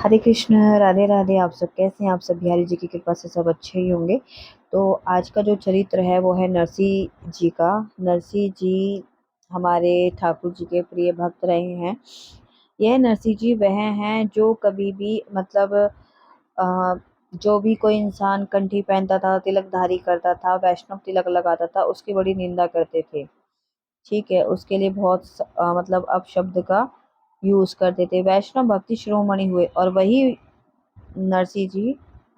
हरे कृष्ण, राधे राधे। आप सब कैसे हैं? आप सब बिहारी जी की कृपा से सब अच्छे ही होंगे। तो आज का जो चरित्र है वो है नरसिंह जी का। नरसिंह जी हमारे ठाकुर जी के प्रिय भक्त रहे हैं। यह नरसिंह जी वह हैं जो कभी भी मतलब अ, जो भी कोई इंसान कंठी पहनता था, तिलकधारी करता था, वैष्णव तिलक लगाता था, उसकी बड़ी निंदा करते थे। ठीक है, उसके लिए बहुत मतलब अपशब्द का यूज़ करते थे। वैष्णव भक्ति शिरोमणि हुए और वही नरसिंह जी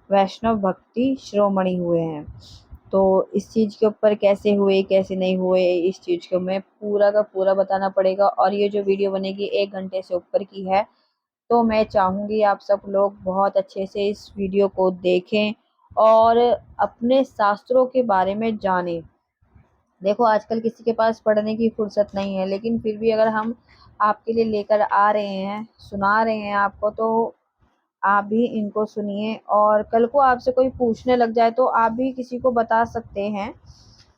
वैष्णव भक्ति शिरोमणि हुए हैं। तो इस चीज़ के ऊपर कैसे हुए, कैसे नहीं हुए, इस चीज़ को मैं पूरा का पूरा बताना पड़ेगा। और ये जो वीडियो बनेगी 1 घंटे से ऊपर की है, तो मैं चाहूँगी आप सब लोग बहुत अच्छे से इस वीडियो को देखें और अपने शास्त्रों के बारे में जानें। देखो, आजकल किसी के पास पढ़ने की फुर्सत नहीं है, लेकिन फिर भी अगर हम आपके लिए लेकर आ रहे हैं, सुना रहे हैं आपको, तो आप भी इनको सुनिए। और कल को आपसे कोई पूछने लग जाए तो आप भी किसी को बता सकते हैं।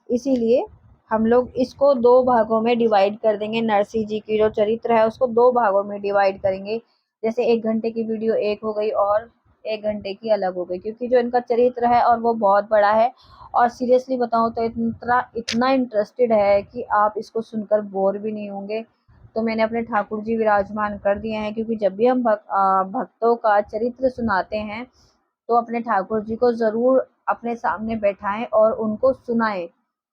इसीलिए हम लोग इसको 2 भागों में डिवाइड कर देंगे। नरसिंह जी की जो चरित्र है उसको 2 भागों में डिवाइड करेंगे। जैसे 1 घंटे की वीडियो एक हो गई और 1 घंटे की अलग हो गई, क्योंकि जो इनका चरित्र है और वो बहुत बड़ा है। और सीरियसली बताऊँ तो इतना इतना इंटरेस्टेड है कि आप इसको सुनकर बोर भी नहीं होंगे। तो मैंने अपने ठाकुर जी विराजमान कर दिए हैं, क्योंकि जब भी हम भक्तों का चरित्र सुनाते हैं तो अपने ठाकुर जी को ज़रूर अपने सामने बैठाएं और उनको सुनाएं।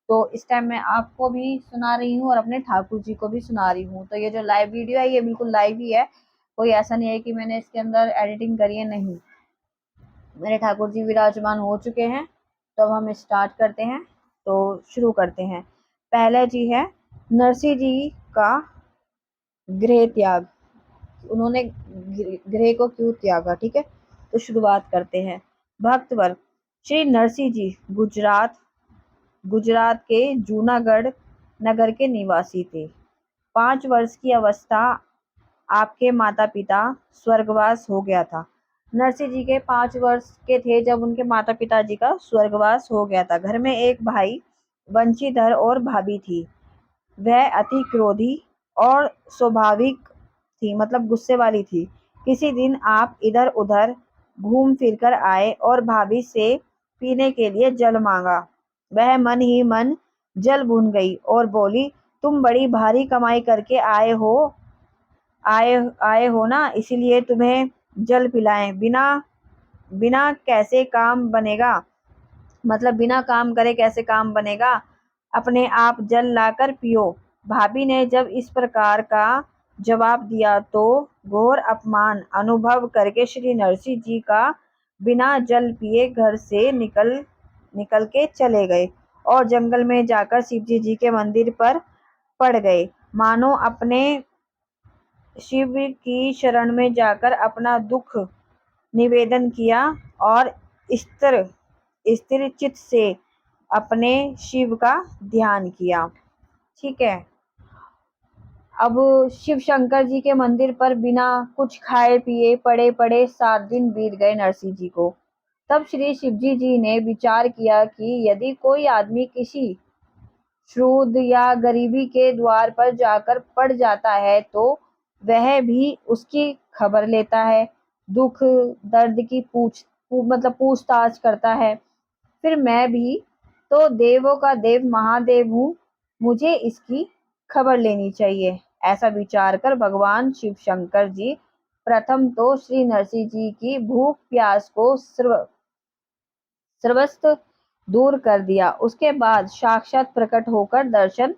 तो इस टाइम मैं आपको भी सुना रही हूँ और अपने ठाकुर जी को भी सुना रही हूँ। तो ये जो लाइव वीडियो है ये बिल्कुल लाइव ही है, कोई ऐसा नहीं है कि मैंने इसके अंदर एडिटिंग करी है, नहीं। मेरे ठाकुर जी विराजमान हो चुके हैं। तो अब हम स्टार्ट करते हैं, तो शुरू करते हैं। पहला जी है नरसिंह जी का गृह त्याग। उन्होंने गृह को क्यों त्यागा, ठीक है। तो शुरुआत करते हैं। भक्त वर्ग। श्री नरसिंह जी गुजरात गुजरात के जूनागढ़ नगर के निवासी थे। 5 वर्ष की अवस्था आपके माता पिता स्वर्गवास हो गया था। नरसिंह जी के 5 वर्ष के थे जब उनके माता पिता जी का स्वर्गवास हो गया था। घर में एक भाई वंशीधर और भाभी थी। वह अति क्रोधी और स्वाभाविक थी, मतलब गुस्से वाली थी। किसी दिन आप इधर उधर घूम फिर कर आए और भाभी से पीने के लिए जल मांगा। वह मन ही मन जल भून गई और बोली, तुम बड़ी भारी कमाई करके आए आए हो ना, इसीलिए तुम्हें जल पिलाएं। बिना बिना कैसे काम बनेगा, मतलब बिना काम करे कैसे काम बनेगा, अपने आप जल लाकर पियो। भाभी ने जब इस प्रकार का जवाब दिया तो घोर अपमान अनुभव करके श्री नरसिंह जी का बिना जल पिए घर से निकल के चले गए और जंगल में जाकर शिवजी जी के मंदिर पर पड़ गए। मानो अपने शिव की शरण में जाकर अपना दुख निवेदन किया और स्थिर स्थिर चित्त से अपने शिव का ध्यान किया। ठीक है। अब शिव शंकर जी के मंदिर पर बिना कुछ खाए पिए पड़े पड़े 7 दिन बीत गए नरसिंह जी को। तब श्री शिवजी जी ने विचार किया कि यदि कोई आदमी किसी शूद्र या गरीबी के द्वार पर जाकर पड़ जाता है तो वह भी उसकी खबर लेता है, दुख दर्द की मतलब पूछताछ करता है। फिर मैं भी तो देवों का देव महादेव हूँ, मुझे इसकी खबर लेनी चाहिए। ऐसा विचार कर भगवान शिव शंकर जी प्रथम तो श्री नरसिंह जी की भूख प्यास को सर्वस्व दूर कर दिया। उसके बाद साक्षात प्रकट होकर दर्शन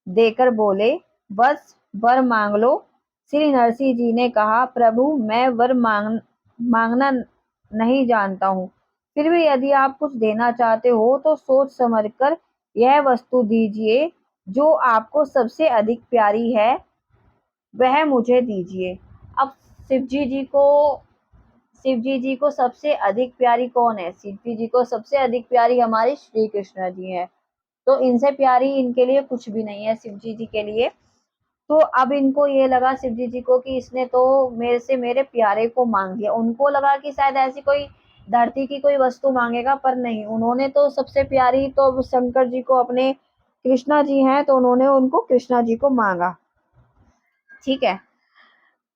देकर बोले, बस वर मांग लो। श्री नरसिंह जी ने कहा, प्रभु मैं वर मांगना नहीं जानता हूँ, फिर भी यदि आप कुछ देना चाहते हो तो सोच समझ कर यह वस्तु दीजिए जो आपको सबसे अधिक प्यारी है, वह मुझे दीजिए। अब शिवजी जी को शिवजी जी को सबसे अधिक प्यारी कौन है? शिवजी जी को सबसे अधिक प्यारी हमारी श्री कृष्ण जी है। तो इनसे प्यारी इनके लिए कुछ भी नहीं है शिवजी जी के लिए। तो अब इनको ये लगा शिवजी जी को कि इसने तो मेरे से मेरे प्यारे को मांग लिया। उनको लगा कि शायद ऐसी कोई धरती की कोई वस्तु मांगेगा, पर नहीं, उन्होंने तो सबसे प्यारी तो शंकर जी को अपने कृष्णा जी हैं, तो उन्होंने उनको कृष्णा जी को मांगा। ठीक है।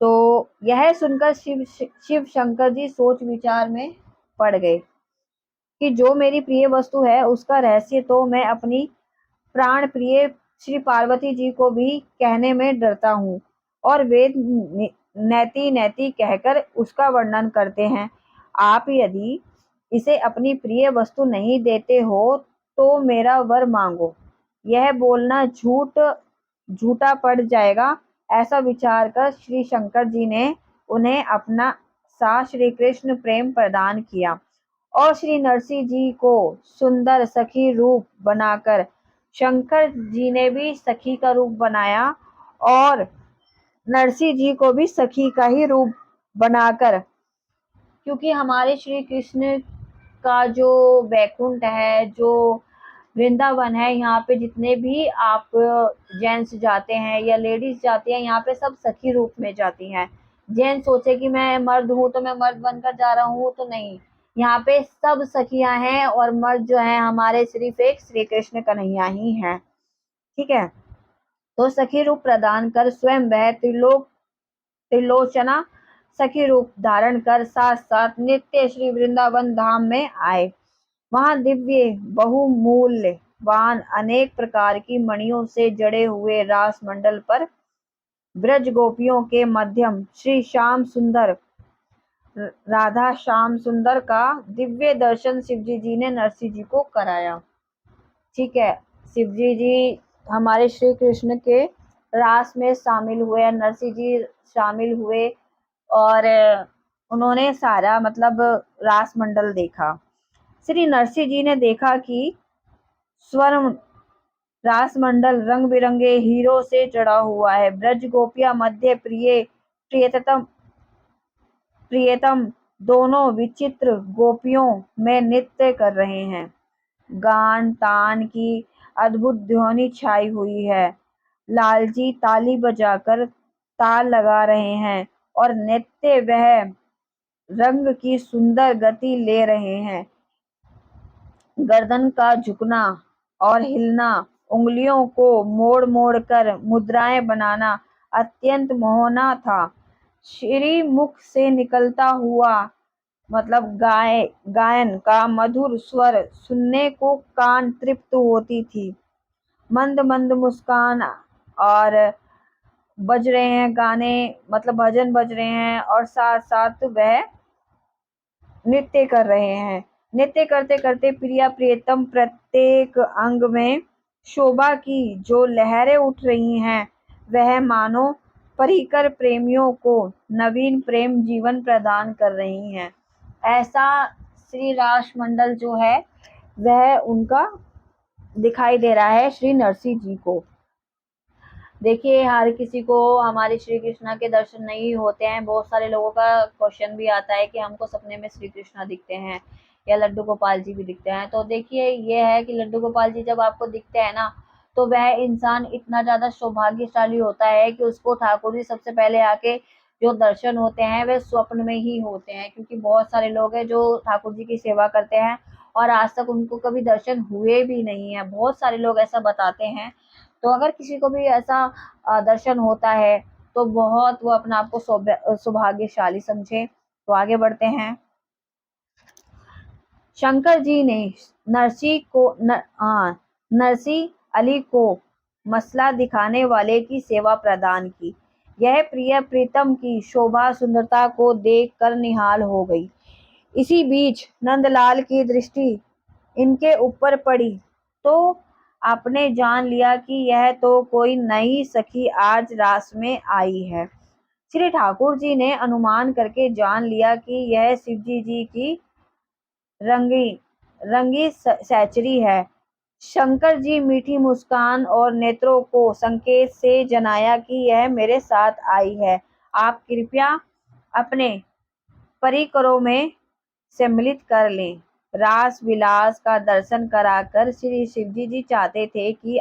तो यह सुनकर शिव शंकर जी सोच विचार में पड़ गए कि जो मेरी प्रिय वस्तु है उसका रहस्य तो मैं अपनी प्राण प्रिय श्री पार्वती जी को भी कहने में डरता हूँ, और वेद नैति नैति कहकर उसका वर्णन करते हैं। आप यदि इसे अपनी प्रिय वस्तु नहीं देते हो तो मेरा वर मांगो, यह बोलना झूठा पड़ जाएगा। ऐसा विचार कर श्री शंकर जी ने उन्हें अपना सा श्री कृष्ण प्रेम प्रदान किया, और श्री नरसिंह जी को सुंदर सखी रूप बनाकर शंकर जी ने भी सखी का रूप बनाया, और नरसिंह जी को भी सखी का ही रूप बनाकर, क्योंकि हमारे श्री कृष्ण का जो वैकुंठ है, जो वृंदावन है, यहाँ पे जितने भी आप जेंट्स जाते हैं या लेडीज जाती हैं, यहाँ पे सब सखी रूप में जाती हैं। जेंट्स सोचे कि मैं मर्द हूँ तो मैं मर्द बनकर जा रहा हूँ, तो नहीं, यहाँ पे सब सखियां हैं, और मर्द जो है हमारे सिर्फ एक श्री कृष्ण कन्हैया ही हैं। ठीक है, तो सखी रूप प्रदान कर स्वयं वह त्रिलोचना सखी रूप धारण कर साथ साथ नित्य श्री वृंदावन धाम में आए। वहां दिव्य बहुमूल्यवान अनेक प्रकार की मणियों से जड़े हुए रास मंडल पर ब्रज गोपियों के मध्यम श्री श्याम सुंदर राधा श्याम सुंदर का दिव्य दर्शन शिवजी जी ने नरसिंह जी को कराया। ठीक है, शिवजी जी हमारे श्री कृष्ण के रास में शामिल हुए, नरसिंह जी शामिल हुए, और उन्होंने सारा मतलब रास मंडल देखा। श्री नरसिंह जी ने देखा कि स्वर्ण रास मंडल रंग बिरंगे हीरो से जड़ा हुआ है। ब्रज गोपियां मध्य प्रियतम प्रियतम दोनों विचित्र गोपियों में नृत्य कर रहे हैं। गान तान की अद्भुत ध्वनि छाई हुई है। लालजी ताली बजाकर ताल लगा रहे हैं और नृत्य वह रंग की सुंदर गति ले रहे हैं। गर्दन का झुकना और हिलना, उंगलियों को मोड़ मोड़ कर मुद्राएं बनाना अत्यंत मोहना था। श्रीमुख से निकलता हुआ मतलब गायन का मधुर स्वर सुनने को कान तृप्त होती थी। मंद मंद मुस्कान, और बज रहे हैं गाने, मतलब भजन बज रहे हैं, और साथ साथ वह नृत्य कर रहे हैं। नृत्य करते करते प्रिया प्रियतम प्रत्येक अंग में शोभा की जो लहरें उठ रही हैं, वह मानो परिकर प्रेमियों को नवीन प्रेम जीवन प्रदान कर रही हैं। ऐसा श्री रास मंडल जो है वह उनका दिखाई दे रहा है श्री नरसिंह जी को। देखिए, हर किसी को हमारे श्री कृष्णा के दर्शन नहीं होते हैं। बहुत सारे लोगों का क्वेश्चन भी आता है कि हमको सपने में श्री कृष्णा दिखते हैं या लड्डू गोपाल जी भी दिखते हैं। तो देखिए, ये है कि लड्डू गोपाल जी जब आपको दिखते हैं ना, तो वह इंसान इतना ज्यादा सौभाग्यशाली होता है कि उसको ठाकुर जी सबसे पहले आके जो दर्शन होते हैं वह स्वप्न में ही होते हैं। क्योंकि बहुत सारे लोग हैं जो ठाकुर जी की सेवा करते हैं और आज तक उनको कभी दर्शन हुए भी नहीं है। बहुत सारे लोग ऐसा बताते हैं। तो अगर किसी को भी ऐसा दर्शन होता है तो बहुत वो अपना आप को सौभाग्यशाली समझे। तो आगे बढ़ते हैं। शंकर जी ने नरसिंह अली को मसला दिखाने वाले की सेवा प्रदान की। यह प्रिय प्रीतम की शोभा सुंदरता को देख कर निहाल हो गई। इसी बीच नंदलाल की दृष्टि इनके ऊपर पड़ी तो आपने जान लिया कि यह तो कोई नई सखी आज रास में आई है। श्री ठाकुर जी ने अनुमान करके जान लिया कि यह शिवजी जी की रंगी रंगी सहचरी है। शंकर जी मीठी मुस्कान और नेत्रों को संकेत से जनाया कि यह मेरे साथ आई है। आप कृपया अपने परिकरों में सम्मिलित कर लें। रास विलास का दर्शन कराकर श्री शिवजी जी चाहते थे कि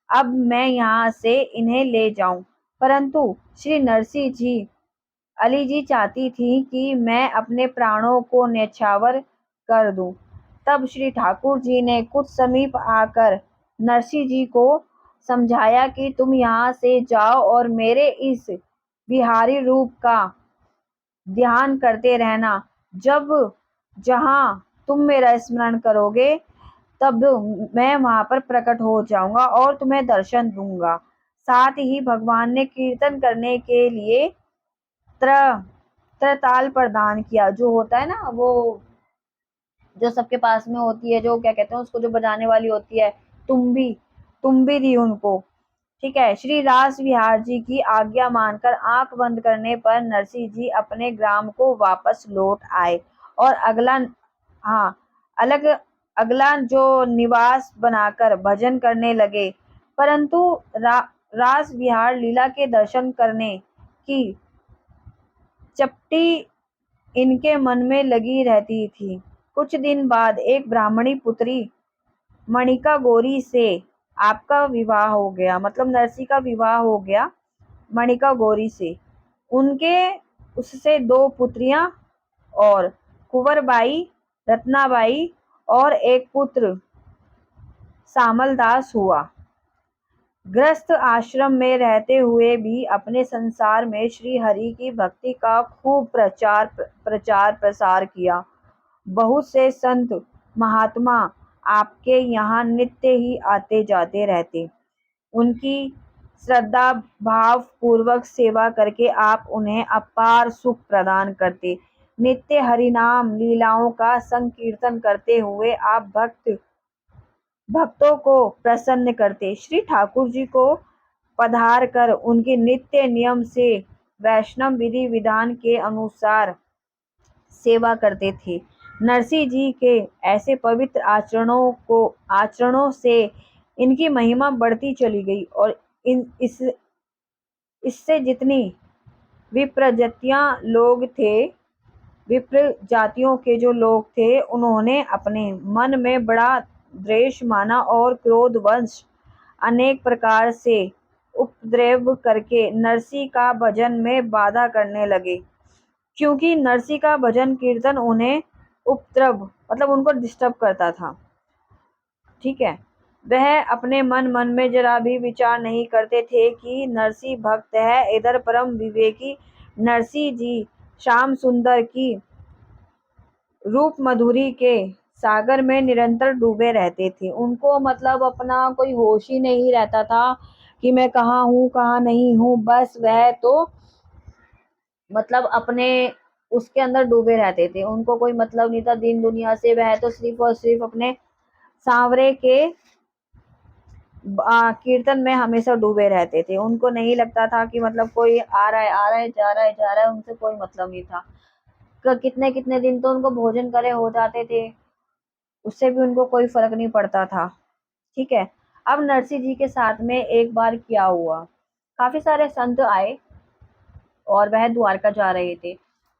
अब मैं यहाँ से इन्हें ले जाऊं, परंतु श्री नरसिंह जी अली जी चाहती थी कि मैं अपने प्राणों को न्यौछावर कर दूं। तब श्री ठाकुर जी ने कुछ समीप आकर नरसिंह जी को समझाया कि तुम यहाँ से जाओ और मेरे इस विहारी रूप का ध्यान करते रहना। जब जहाँ तुम मेरा स्मरण करोगे तब मैं वहां पर प्रकट हो जाऊंगा और तुम्हें दर्शन दूंगा। साथ ही भगवान ने कीर्तन करने के लिए त्र त्रताल प्रदान किया, जो होता है ना वो जो सबके पास में होती है, जो क्या कहते हैं उसको, जो बजाने वाली होती है, तुम्बी। तुम्बी दी उनको। ठीक है। श्री रास विहार जी की आज्ञा मानकर आंख बंद करने पर नरसिंह जी अपने ग्राम को वापस लौट आए और हाँ अलग अगला जो निवास बनाकर भजन करने लगे। परंतु रास विहार लीला के दर्शन करने की चपटी इनके मन में लगी रहती थी। कुछ दिन बाद एक ब्राह्मणी पुत्री मणिका गौरी से आपका विवाह हो गया, मतलब नरसी का विवाह हो गया मणिका गौरी से। उनके उससे 2 पुत्रियां और कुंवरबाई, रत्नाबाई और एक पुत्र सामलदास हुआ। गृहस्थ आश्रम में रहते हुए भी अपने संसार में श्री हरि की भक्ति का खूब प्रचार प्रसार किया। बहुत से संत महात्मा आपके यहाँ नित्य ही आते जाते रहते। उनकी श्रद्धा भाव पूर्वक सेवा करके आप उन्हें अपार सुख प्रदान करते। नित्य हरिनाम लीलाओं का संकीर्तन करते हुए आप भक्तों को प्रसन्न करते। श्री ठाकुर जी को पधार कर उनके नित्य नियम से वैष्णव विधि विधान के अनुसार सेवा करते थे। नरसिंह जी के ऐसे पवित्र आचरणों से इनकी महिमा बढ़ती चली गई और इससे जितनी विप्र जातियों के जो लोग थे, उन्होंने अपने मन में बड़ा द्वेष माना और क्रोधवश अनेक प्रकार से उपद्रव करके नरसिंह का भजन में बाधा करने लगे। क्योंकि नरसिंह का भजन कीर्तन उन्हें उपद्रव मतलब उनको डिस्टर्ब करता था। ठीक है। वह अपने मन में जरा भी विचार नहीं करते थे कि नरसिंह भक्त है। इधर परम विवेकी नरसिंह जी श्याम सुंदर की रूप मधुरी के सागर में निरंतर डूबे रहते थे। उनको मतलब अपना कोई होश ही नहीं रहता था कि मैं कहाँ हूँ कहाँ नहीं हूँ। बस वह तो मतलब अपने उसके अंदर डूबे रहते थे। उनको कोई मतलब नहीं था दीन दुनिया से। वह तो सिर्फ और सिर्फ अपने सांवरे के कीर्तन में हमेशा डूबे रहते थे। उनको नहीं लगता था कि मतलब कोई आ रहा है जा रहा है, उनसे कोई मतलब नहीं था। कितने कितने दिन तो उनको भोजन करे हो जाते थे, उससे भी उनको कोई फर्क नहीं पड़ता था। ठीक है। अब नरसिंह जी के साथ में एक बार क्या हुआ, काफी सारे संत आए और वह द्वारका जा रहे थे।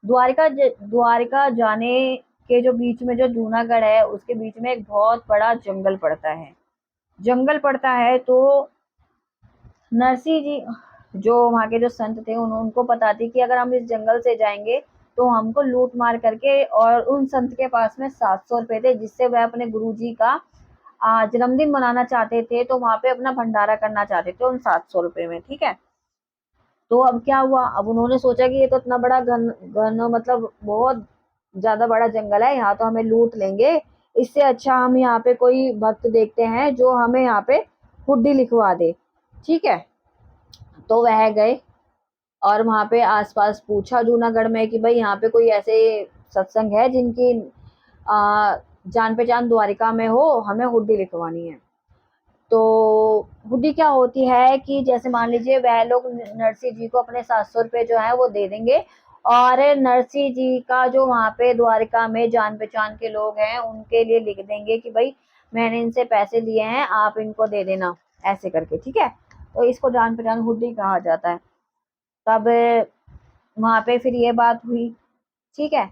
द्वारका जाने के जो बीच में जो जूनागढ़ है, उसके बीच में एक बहुत बड़ा जंगल पड़ता है। तो नरसिंह जी जो वहाँ के जो संत थे उनको पता थी कि अगर हम इस जंगल से जाएंगे तो हमको लूट मार करके, और उन संत के पास में 700 रुपए थे जिससे वह अपने गुरु जी का जन्मदिन मनाना चाहते थे। तो वहां पे अपना भंडारा करना चाहते थे उन 700 रुपए में। ठीक है। तो अब क्या हुआ, अब उन्होंने सोचा कि ये तो इतना बड़ा घन मतलब बहुत ज्यादा बड़ा जंगल है, यहाँ तो हमें लूट लेंगे। इससे अच्छा हम यहाँ पे कोई भक्त देखते हैं जो हमें यहाँ पे हुड्डी लिखवा दे। ठीक है। तो वह गए और वहां पे आसपास पूछा जूनागढ़ में कि भाई यहाँ पे कोई ऐसे सत्संग है जिनकी जान पहचान द्वारिका में हो, हमें हुड्डी लिखवानी है। तो हुड्डी क्या होती है कि जैसे मान लीजिए वह लोग नरसिंह जी को अपने 700 रुपए जो है वो दे देंगे, और नरसिंह जी का जो वहां पे द्वारिका में जान पहचान के लोग हैं उनके लिए लिख देंगे कि भाई मैंने इनसे पैसे लिए हैं, आप इनको दे देना, ऐसे करके। ठीक है। तो इसको जान पहचान हुड्डी कहा जाता है। तब वहां पे फिर ये बात हुई। ठीक है।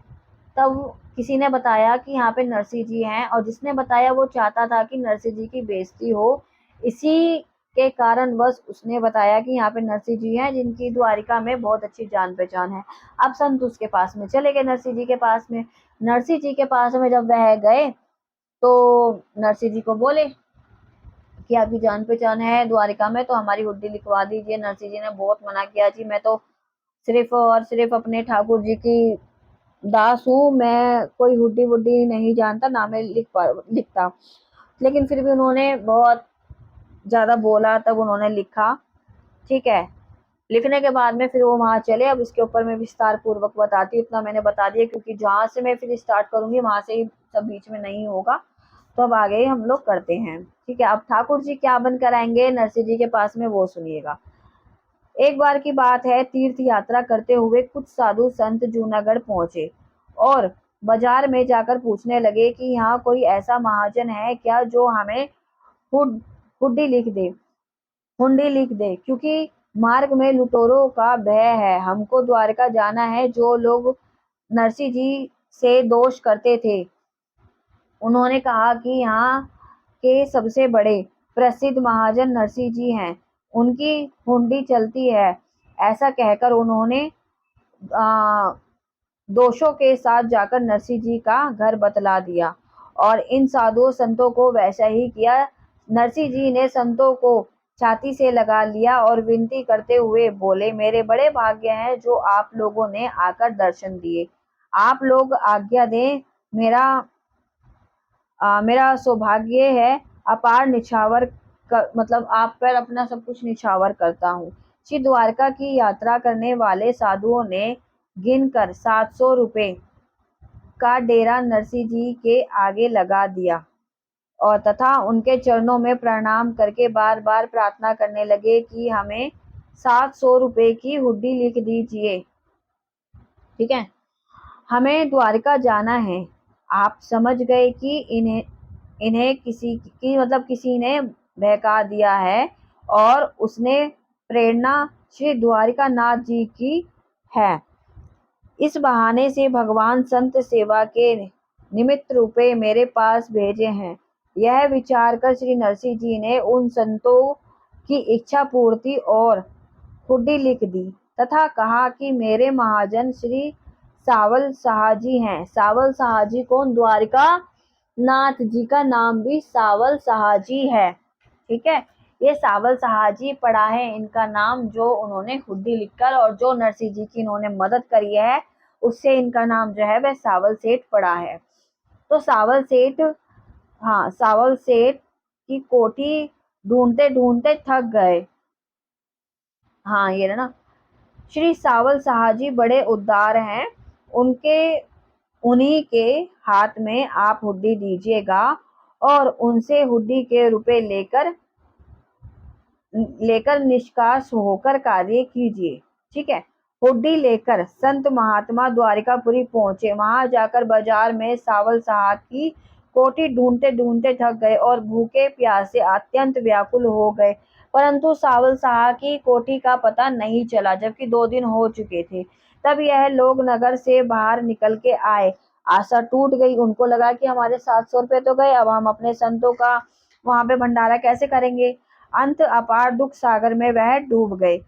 तब किसी ने बताया कि यहाँ पे नरसिंह जी हैं, और जिसने बताया वो चाहता था कि नरसिंह जी की बेइज्जती हो। इसी के कारण बस उसने बताया कि यहाँ पे नरसिंह जी हैं जिनकी द्वारिका में बहुत अच्छी जान पहचान है। अब संत उसके पास में चले गए, नरसिंह जी के पास में। नरसिंह जी के पास में जब वह गए तो नरसिंह जी को बोले कि आपकी जान पहचान है द्वारिका में, तो हमारी हुड्डी लिखवा दीजिए। नरसिंह जी ने बहुत मना किया, जी मैं तो सिर्फ और सिर्फ अपने ठाकुर जी की दास हूँ, मैं कोई हुड्डी वुड्डी नहीं जानता, ना मैं लिखता। लेकिन फिर भी उन्होंने बहुत ज़्यादा बोला, तब उन्होंने लिखा। ठीक है, लिखने के बाद में फिर वो वहाँ चले। अब इसके ऊपर मैं विस्तार पूर्वक बताती हूँ, इतना मैंने बता दिया क्योंकि जहाँ से मैं फिर स्टार्ट करूँगी वहाँ से ही सब बीच में नहीं होगा। तो अब आगे हम लोग करते हैं। ठीक है, अब ठाकुर जी क्या बनकर आएंगे नरसिंह जी के पास में, वो सुनिएगा। एक बार की बात है, तीर्थ यात्रा करते हुए कुछ साधु संत जूनागढ़ पहुंचे और बाजार में जाकर पूछने लगे कि यहाँ कोई ऐसा महाजन है क्या जो हमें हुड हुड्डी लिख दे हुंडी लिख दे, क्योंकि मार्ग में लुटेरों का भय है। हमको द्वारका जाना है। जो लोग नरसिंह जी से दोष करते थे, उन्होंने कहा कि यहाँ के सबसे बड़े प्रसिद्ध महाजन नरसिंह जी हैं, उनकी हुंडी चलती है। ऐसा कहकर उन्होंने आ, दोषों के साथ जाकर नरसिंह जी का घर बतला दिया और इन साधुओं संतों को वैसा ही किया। नरसिंह जी ने संतों को छाती से लगा लिया और विनती करते हुए बोले, मेरे बड़े भाग्य हैं जो आप लोगों ने आकर दर्शन दिए। आप लोग आज्ञा दें, मेरा मेरा सौभाग्य है अपार निछावर मतलब आप पर अपना सब कुछ निछावर करता हूँ। श्री द्वारका की यात्रा करने वाले साधुओं ने गिनकर 700 रुपये का डेरा नरसिंह जी के आगे लगा दिया और तथा उनके चरणों में प्रणाम करके बार बार प्रार्थना करने लगे कि हमें 700 रुपये की हुड्डी लिख दीजिए। ठीक है, हमें द्वारका जाना है। आप समझ गए कि इन्हें इन्हें किसी की मतलब किसी ने बहका दिया है और उसने प्रेरणा श्री द्वारिकानाथ जी की है। इस बहाने से भगवान संत सेवा के निमित्त रुपए मेरे पास भेजे हैं। यह विचार कर श्री नरसिंह जी ने उन संतों की इच्छा पूर्ति और हुड्डी लिख दी तथा कहा कि मेरे महाजन श्री सावल साहाजी हैं। सावल साहाजी कौन? द्वारिका नाथ जी का नाम भी सावल साहाजी है। ठीक है, ये सावल साहाजी पड़ा है इनका नाम, जो उन्होंने हुड्डी लिखकर और जो नरसिंह जी की इन्होंने मदद करी है उससे इनका नाम जो है वह सावल सेठ पड़ा है। तो सावल सेठ, हाँ, सावल सेठ की कोठी ढूंढते ढूंढते थक गए। हाँ, ये ना, श्री सावल साहाजी बड़े उदार हैं। उनके उन्हीं के हाथ में आप हुड्डी दीजिएगा और उनसे हुड्डी के रुपए लेकर लेकर निष्कास होकर कार्य कीजिए। ठीक है, हुड्डी लेकर संत महात्मा द्वारिकापुरी पहुंचे। वहां जाकर बाजार में सावल साहब की कोठी ढूंढते ढूंढते थक गए और भूखे प्यासे अत्यंत व्याकुल हो गए, परंतु सावल साहब की कोठी का पता नहीं चला, जबकि 2 दिन हो चुके थे। तब यह लोग नगर से बाहर निकल के आए। आशा टूट गई, उनको लगा कि हमारे 700 रुपये तो गए, अब हम अपने संतों का वहां पे भंडारा कैसे करेंगे। अंत अपार दुख सागर में वह डूब गए।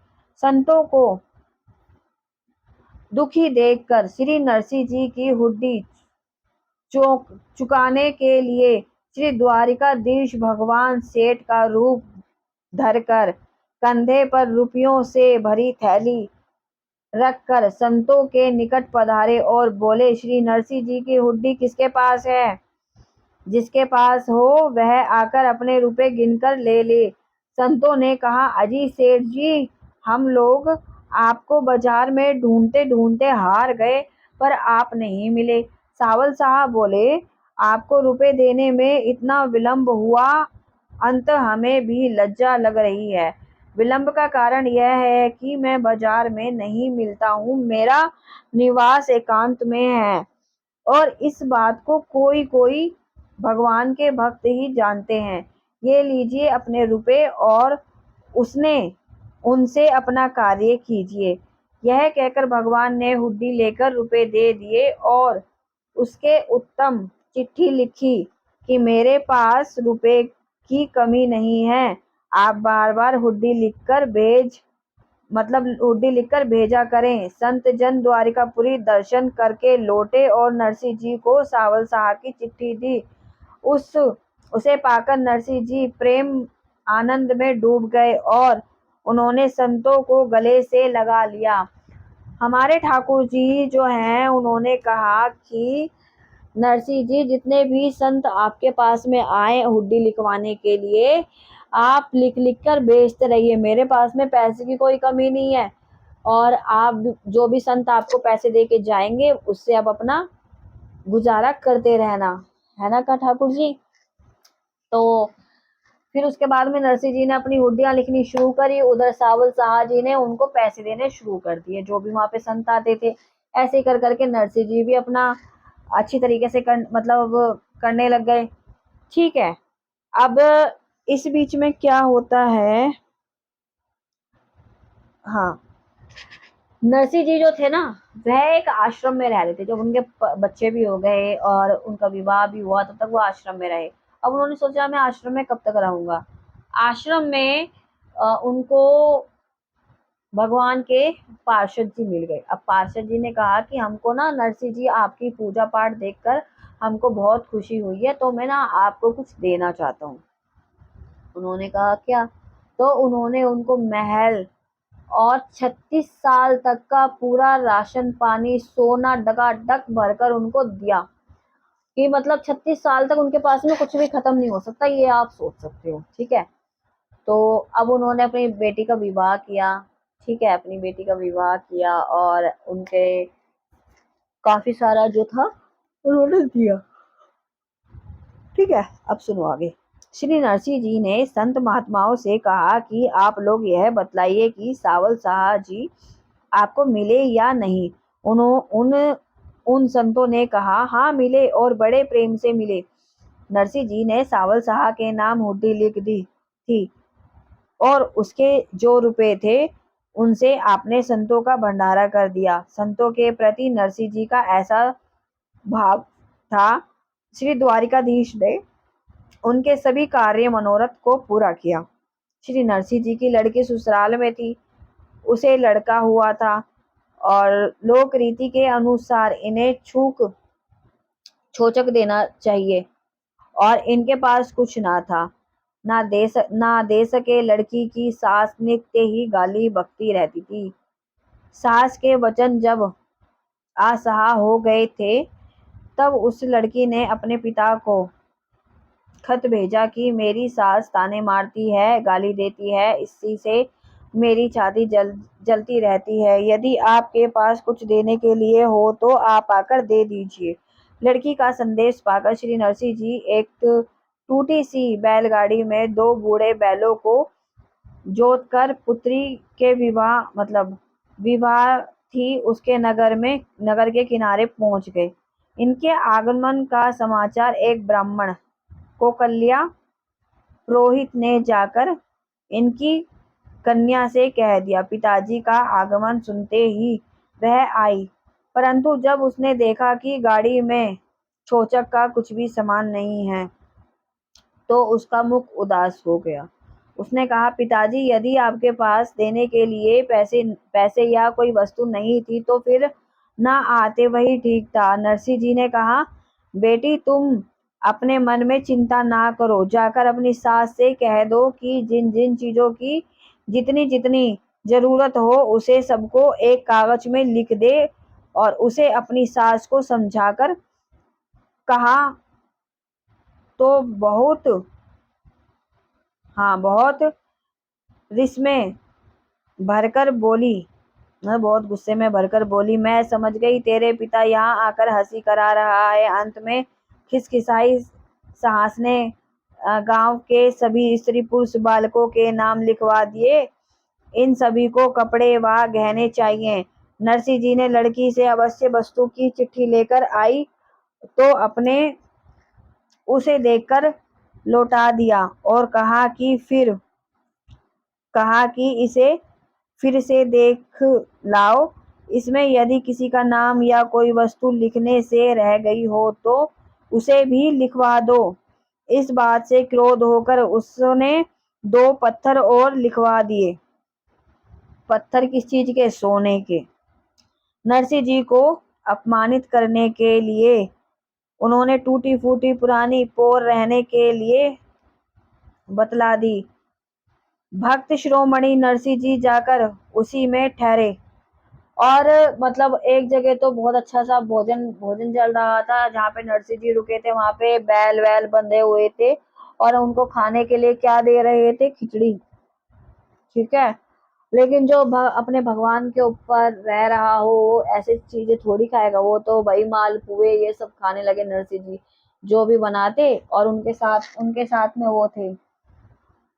संतों को दुखी देखकर श्री नरसिंह जी की हुड्डी चुकाने के लिए श्री द्वारिकाधीश भगवान सेठ का रूप धरकर कंधे पर रुपयों से भरी थैली रखकर संतों के निकट पधारे और बोले, श्री नरसिंह जी की हुड्डी किसके पास है? जिसके पास हो वह आकर अपने रुपए गिनकर ले ले। संतों ने कहा, अजी सेठ जी, हम लोग आपको बाजार में ढूंढते ढूंढते हार गए पर आप नहीं मिले। सावल साहब बोले, आपको रुपए देने में इतना विलंब हुआ, अंत हमें भी लज्जा लग रही है। विलंब का कारण यह है कि मैं बाजार में नहीं मिलता हूँ, मेरा निवास एकांत में है और इस बात को कोई कोई भगवान के भक्त ही जानते हैं। ये लीजिए अपने रुपए और उसने उनसे अपना कार्य कीजिए। यह कहकर भगवान ने हुड्डी लेकर रुपए दे दिए और उसके उत्तम चिट्ठी लिखी कि मेरे पास रुपए की कमी नहीं है, आप बार बार हुड्डी लिखकर भेजा करें। संत जन द्वारिकापुरी दर्शन करके लौटे और नरसिंह जी को सावल साहब की चिट्ठी दी। उसे पाकर नरसिंह जी प्रेम आनंद में डूब गए और उन्होंने संतों को गले से लगा लिया। हमारे ठाकुर जी जो हैं उन्होंने कहा कि नरसिंह जी, जितने भी संत आपके पास में आए हुड्डी लिखवाने के लिए, आप लिख लिख कर बेचते रहिए। मेरे पास में पैसे की कोई कमी नहीं है, और आप जो भी संत आपको पैसे दे के जाएंगे उससे आप अपना गुजारा करते रहना, है ना का ठाकुर जी। तो फिर उसके बाद में नरसिंह जी ने अपनी हुड्डियां लिखनी शुरू करी। उधर सावल शाह जी ने उनको पैसे देने शुरू कर दिए, जो भी वहां पे संत आते थे। ऐसे ही कर करके नरसिंह जी भी अपना अच्छी तरीके से मतलब करने लग गए। ठीक है। अब इस बीच में क्या होता है, हाँ, नरसिंह जी जो थे ना, वह एक आश्रम में रह रहे थे। जब उनके बच्चे भी हो गए और उनका विवाह भी हुआ, तब तक वो आश्रम में रहे। अब उन्होंने सोचा मैं आश्रम में कब तक रहूंगा। आश्रम में उनको भगवान के पार्षद जी मिल गए। अब पार्षद जी ने कहा कि हमको ना नरसिंह जी आपकी पूजा पाठ देखकर हमको बहुत खुशी हुई है, तो मैं ना आपको कुछ देना चाहता हूँ। उन्होंने कहा क्या? तो उन्होंने उनको महल और 36 साल तक का पूरा राशन पानी सोना डगाडग भरकर उनको दिया। कि मतलब 36 साल तक उनके पास में कुछ भी खत्म नहीं हो सकता, ये आप सोच सकते हो। ठीक है। तो अब उन्होंने अपनी बेटी का विवाह किया। ठीक है, अपनी बेटी का विवाह किया और उनके काफी सारा जो था उन्होंने दिया। ठीक है, अब सुनो आगे। श्री नरसिंह जी ने संत महात्माओं से कहा कि आप लोग यह बतलाइए कि सावल शाह जी आपको मिले या नहीं। उन संतों ने कहा हाँ मिले, और बड़े प्रेम से मिले। नरसिंह जी ने सावल शाह के नाम हुड्डी लिख दी थी, और उसके जो रुपए थे उनसे आपने संतों का भंडारा कर दिया। संतों के प्रति नरसिंह जी का ऐसा भाव था, श्री द्वारिकाधीश ने उनके सभी कार्य मनोरथ को पूरा किया। श्री नरसिंह जी की लड़की ससुराल में थी, उसे लड़का हुआ था, और लोक रीति के अनुसार इन्हें छूक देना चाहिए, और इनके पास कुछ ना था। ना दे सके। लड़की की सास नित्य ही गाली बकती रहती थी। सास के वचन जब असहा हो गए थे, तब उस लड़की ने अपने पिता को खत भेजा कि मेरी सास ताने मारती है, गाली देती है, इसी से मेरी छाती जलती रहती है। यदि आपके पास कुछ देने के लिए हो तो आप आकर दे दीजिए। लड़की का संदेश पाकर श्री नरसिंह जी एक टूटी सी बैलगाड़ी में 2 बूढ़े बैलों को जोतकर पुत्री के विवाह थी उसके नगर के किनारे पहुंच गए। इनके आगमन का समाचार एक ब्राह्मण कोकल्या पुरोहित ने जाकर इनकी कन्या से कह दिया। पिताजी का आगमन सुनते ही वह आई, परंतु जब उसने देखा कि गाड़ी में चोचक का कुछ भी सामान नहीं है, तो उसका मुख उदास हो गया। उसने कहा पिताजी, यदि आपके पास देने के लिए पैसे या कोई वस्तु नहीं थी तो फिर ना आते, वही ठीक था। नरसिंह जी ने कहा बेटी, तुम अपने मन में चिंता ना करो, जाकर अपनी सास से कह दो कि जिन जिन चीजों की जितनी जितनी जरूरत हो उसे सबको एक कागज में लिख दे, और उसे अपनी सास को समझाकर कहा तो बहुत रिस में भरकर बोली बहुत गुस्से में भरकर बोली, मैं समझ गई तेरे पिता यहाँ आकर हंसी करा रहा है। अंत में खिसखिसाई साहस ने गांव के सभी स्त्री पुरुष बालकों के नाम लिखवा दिए। इन सभी को कपड़े व गहने चाहिए। नरसिंह जी ने लड़की से अवश्य वस्तु की चिट्ठी लेकर आई तो अपने उसे देखकर लौटा दिया, और कहा कि इसे फिर से देख लाओ। इसमें यदि किसी का नाम या कोई वस्तु लिखने से रह गई हो तो उसे भी लिखवा दो। इस बात से क्रोध होकर उसने 2 पत्थर और लिखवा दिए। पत्थर किस चीज के? सोने के। नरसिंह जी को अपमानित करने के लिए उन्होंने टूटी फूटी पुरानी पोर रहने के लिए बतला दी। भक्त शिरोमणि नरसिंह जी जाकर उसी में ठहरे और मतलब एक जगह तो बहुत अच्छा सा भोजन भोजन चल रहा था, जहाँ पे नरसिंह जी रुके थे वहां पे बैल वैल बंधे हुए थे और उनको खाने के लिए क्या दे रहे थे? खिचड़ी। ठीक है। लेकिन जो अपने भगवान के ऊपर रह रहा हो वो ऐसी चीजें थोड़ी खाएगा, वो तो भाई मालपुए ये सब खाने लगे नरसिंह जी, जो भी बनाते। और उनके साथ में वो थे,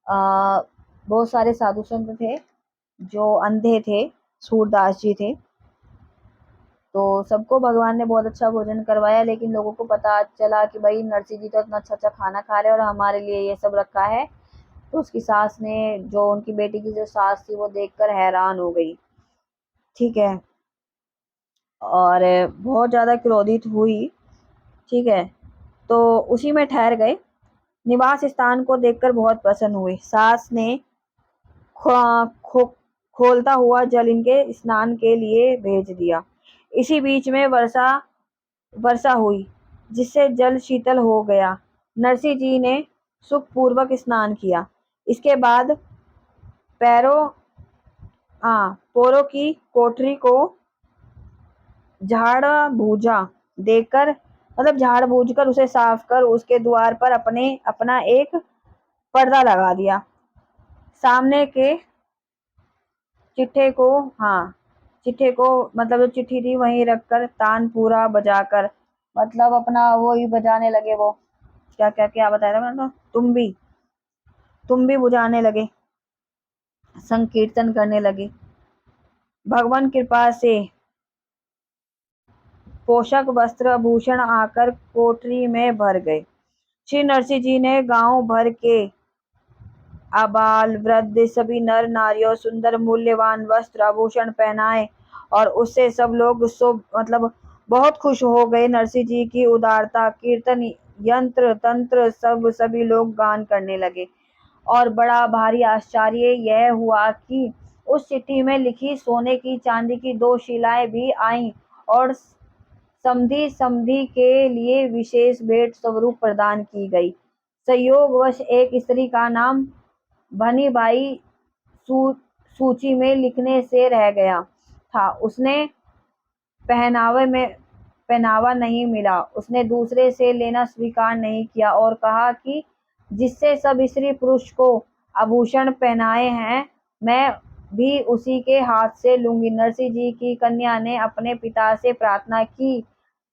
आ, बहुत सारे साधु संत थे जो अंधे थे, सूरदास जी थे। तो सबको भगवान ने बहुत अच्छा भोजन करवाया, लेकिन लोगों को पता चला कि भाई नरसिंह जी तो इतना अच्छा अच्छा खाना खा रहे हैं और हमारे लिए ये सब रखा है। तो उसकी सास ने, जो उनकी बेटी की जो सास थी, वो देखकर हैरान हो गई। ठीक है। और बहुत ज्यादा क्रोधित हुई। ठीक है। तो उसी में ठहर गए। निवास स्थान को देखकर बहुत प्रसन्न हुए। सास ने खो, खोलता हुआ जल इनके स्नान के लिए भेज दिया। इसी बीच में वर्षा वर्षा हुई, जिससे जल शीतल हो गया। नरसिंह जी ने सुखपूर्वक स्नान किया। इसके बाद पैरों पोरों की कोठरी को झाड़ भूजा देकर, मतलब झाड़ बूझ कर उसे साफ कर उसके द्वार पर अपना एक पर्दा लगा दिया। सामने के चिट्ठे को हाँ चिट्ठे को मतलब जो चिट्ठी थी वहीं रखकर तानपूरा बजाकर, मतलब अपना वो ही बजाने लगे। वो क्या क्या क्या बताया था मैंने? तो तुम भी बुझाने लगे, संकीर्तन करने लगे। भगवान कृपा से पोषक वस्त्र आभूषण आकर कोठरी में भर गए। श्री नरसिंह जी ने गांव भर के आबाल वृद्ध सभी नर नारियों सुंदर मूल्यवान वस्त्र आभूषण पहनाए, और उससे सब लोग मतलब बहुत खुश हो गए। नरसिंह जी की उदारता, कीर्तन, यंत्र तंत्र सब सभी लोग गान करने लगे। और बड़ा भारी आश्चर्य यह हुआ कि उस चिट्ठी में लिखी सोने की चांदी की 2 शिलाएं भी आईं और समधी समधी के लिए विशेष भेंट स्वरूप प्रदान की गई। संयोगवश एक स्त्री का नाम भनीबाई सूची में लिखने से रह गया था। उसने पहनावे में पहनावा नहीं मिला। उसने दूसरे से लेना स्वीकार नहीं किया और कहा कि जिससे सब स्त्री पुरुष को आभूषण पहनाए हैं, मैं भी उसी के हाथ से लूंगी। नरसिंह जी की कन्या ने अपने पिता से प्रार्थना की,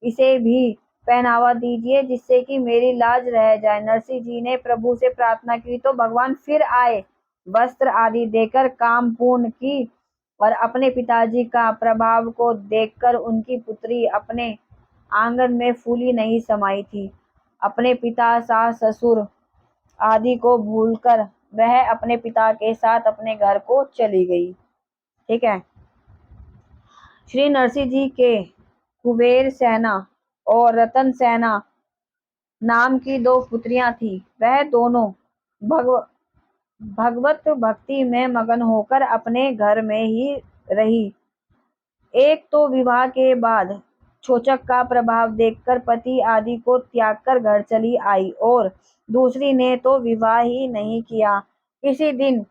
इसे भी पहनावा दीजिए जिससे कि मेरी लाज रह जाए। नरसिंह जी ने प्रभु से प्रार्थना की तो भगवान फिर आए, वस्त्र आदि देकर काम पूर्ण की। और अपने पिताजी का प्रभाव को देखकर उनकी पुत्री अपने आंगन में फूली नहीं समाई थी। अपने पिता, सास, ससुर आदि को भूलकर वह अपने पिता के साथ अपने घर को चली गई। ठीक है। श्री नरसिंह जी के कुबेर सेना और रतन सेना नाम की 2 पुत्रियां थीं। वह दोनों भगव भगवत भक्ति में मगन होकर अपने घर में ही रही। एक तो विवाह के बाद शोचक का प्रभाव देखकर पति आदि को त्याग कर घर चली आई, और दूसरी ने तो विवाह ही नहीं किया। किसी दिन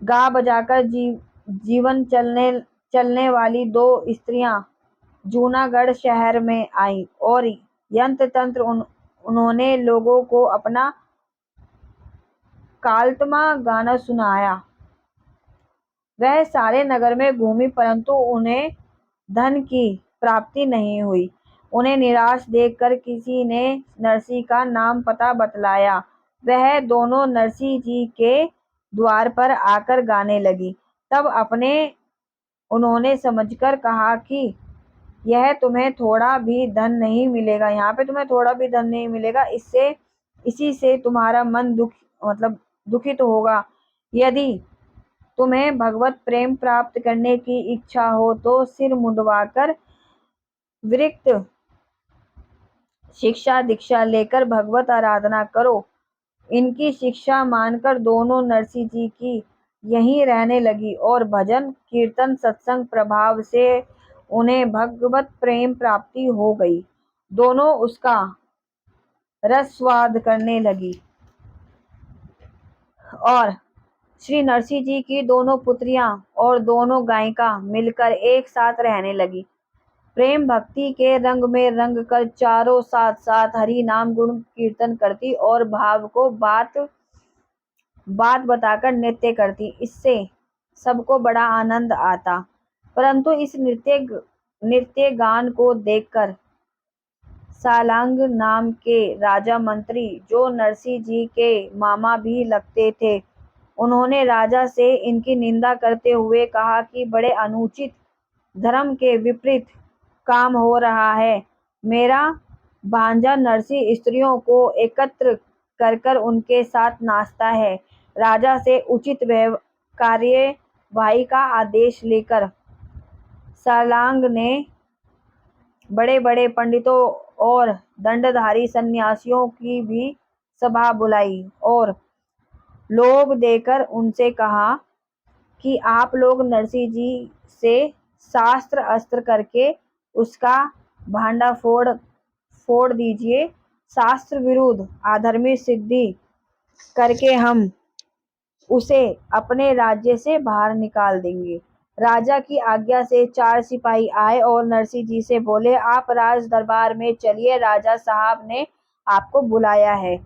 गा बजाकर जीवन चलने वाली 2 स्त्रियां जूनागढ़ शहर में आईं और यंत्र तंत्र उन्होंने लोगों को अपना कालतमा गाना सुनाया। वह सारे नगर में घूमी, परंतु उन्हें धन की प्राप्ति नहीं हुई। उन्हें निराश देखकर किसी ने नरसिंह का नाम पता बतलाया। वह दोनों नरसिंह जी के द्वार पर आकर गाने लगी। तब उन्होंने समझकर कहा कि यह तुम्हें थोड़ा भी धन नहीं मिलेगा, यहाँ पे तुम्हें थोड़ा भी धन नहीं मिलेगा, इसी से तुम्हारा मन दुखित होगा। यदि तुम्हें भगवत प्रेम प्राप्त करने की इच्छा हो तो सिर मुंडवाकर विरक्त शिक्षा दीक्षा लेकर भगवत आराधना करो। इनकी शिक्षा मानकर दोनों नरसिंह जी की यहीं रहने लगी और भजन कीर्तन सत्संग प्रभाव से उन्हें भगवत प्रेम प्राप्ति हो गई। दोनों उसका रस स्वाद करने लगी और श्री नरसिंह जी की दोनों पुत्रियां और दोनों गायिका मिलकर एक साथ रहने लगी। प्रेम भक्ति के रंग में रंग कर चारों साथ साथ हरि नाम गुण कीर्तन करती और भाव को बात बात बताकर नृत्य करती। इससे सबको बड़ा आनंद आता। परंतु इस नृत्य गान को देखकर सालांग नाम के राजा मंत्री, जो नरसिंह जी के मामा भी लगते थे, उन्होंने राजा से इनकी निंदा करते हुए कहा कि बड़े अनुचित, धर्म के विपरीत काम हो रहा है। मेरा भांजा नरसिंह स्त्रियों को एकत्र कर कर उनके साथ नाचता है। राजा से उचित कार्यवाही का आदेश लेकर सालांग ने बड़े बड़े पंडितों और दंडधारी सन्यासियों की भी सभा बुलाई और लोभ देकर उनसे कहा कि आप लोग नरसिंह जी से शास्त्र अस्त्र करके उसका भांडा फोड़ दीजिए। शास्त्र विरुद्ध अधर्मी सिद्धि करके हम उसे अपने राज्य से बाहर निकाल देंगे। राजा की आज्ञा से 4 सिपाही आए और नरसिंह जी से बोले, आप राज दरबार में चलिए, राजा साहब ने आपको बुलाया है।